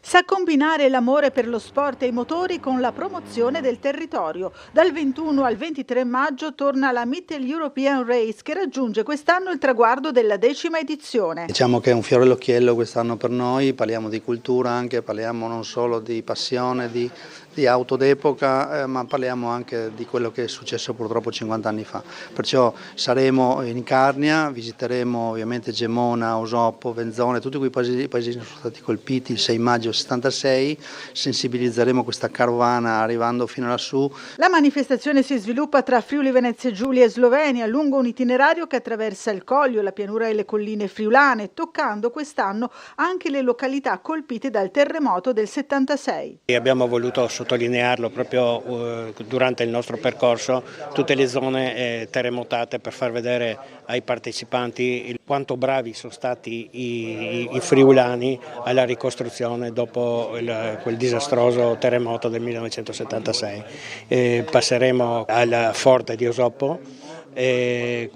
Sa combinare l'amore per lo sport e i motori con la promozione del territorio. Dal 21 al 23 maggio torna la Mittel European Race che raggiunge quest'anno il traguardo della 10ª edizione. Diciamo che è un fiore all'occhiello quest'anno per noi, parliamo di cultura anche, parliamo non solo di passione, di auto d'epoca, ma parliamo anche di quello che è successo purtroppo 50 anni fa. Perciò saremo in Carnia, visiteremo ovviamente Gemona, Osoppo, Venzone, tutti quei paesi che sono stati colpiti il 6 maggio 76, sensibilizzeremo questa carovana arrivando fino lassù. La manifestazione si sviluppa tra Friuli Venezia Giulia e Slovenia lungo un itinerario che attraversa il Collio, la pianura e le colline friulane, toccando quest'anno anche le località colpite dal terremoto del 76. Abbiamo voluto sottolinearlo proprio durante il nostro percorso, tutte le zone terremotate, per far vedere ai partecipanti quanto bravi sono stati i friulani alla ricostruzione dopo quel disastroso terremoto del 1976. Passeremo al forte di Osoppo e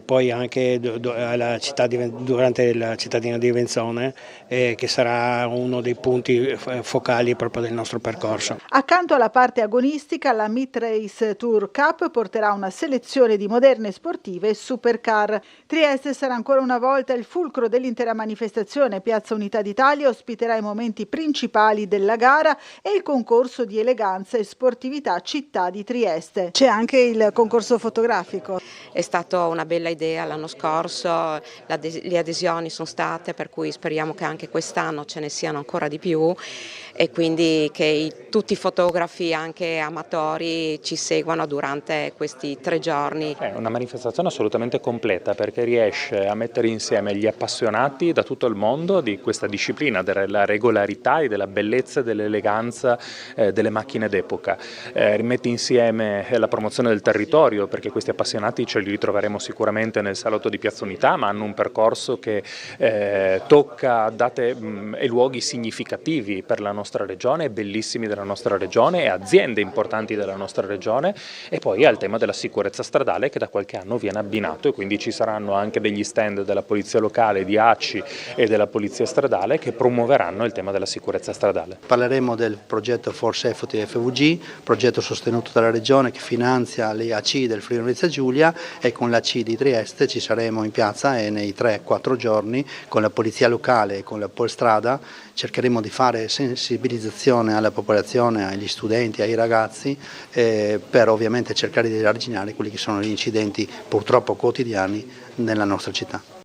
poi anche durante la cittadina di Venzone, che sarà uno dei punti focali proprio del nostro percorso. Accanto alla parte agonistica, la Mid Race Tour Cup porterà una selezione di moderne sportive e supercar. Trieste sarà ancora una volta il fulcro dell'intera manifestazione. Piazza Unità d'Italia ospiterà i momenti principali della gara e il concorso di eleganza e sportività Città di Trieste. C'è anche il concorso fotografico. È stata una bella idea l'anno scorso, le adesioni sono state, per cui speriamo che anche quest'anno ce ne siano ancora di più e quindi che tutti i fotografi, anche amatori, ci seguano durante questi 3 giorni. È una manifestazione assolutamente completa perché riesce a mettere insieme gli appassionati da tutto il mondo di questa disciplina, della regolarità e della bellezza e dell'eleganza delle macchine d'epoca. Rimette insieme la promozione del territorio, perché questi appassionati ce li ritroveremo sicuramente nel salotto di Piazza Unità, ma hanno un percorso che tocca date e luoghi significativi per la nostra regione, bellissimi della nostra regione e aziende importanti della nostra regione, e poi al tema della sicurezza stradale che da qualche anno viene abbinato, e quindi ci saranno anche degli stand della polizia locale, di ACI e della polizia stradale che promuoveranno il tema della sicurezza stradale. Parleremo del progetto For Safety FVG, progetto sostenuto dalla regione che finanzia le ACI del Friuli Venezia Giulia, e con l'ACI di Trieste ci saremo in piazza e nei 3-4 giorni con la polizia locale e con la Polstrada cercheremo di fare sensibilizzazione alla popolazione, agli studenti, ai ragazzi, per ovviamente cercare di arginare quelli che sono gli incidenti purtroppo quotidiani nella nostra città.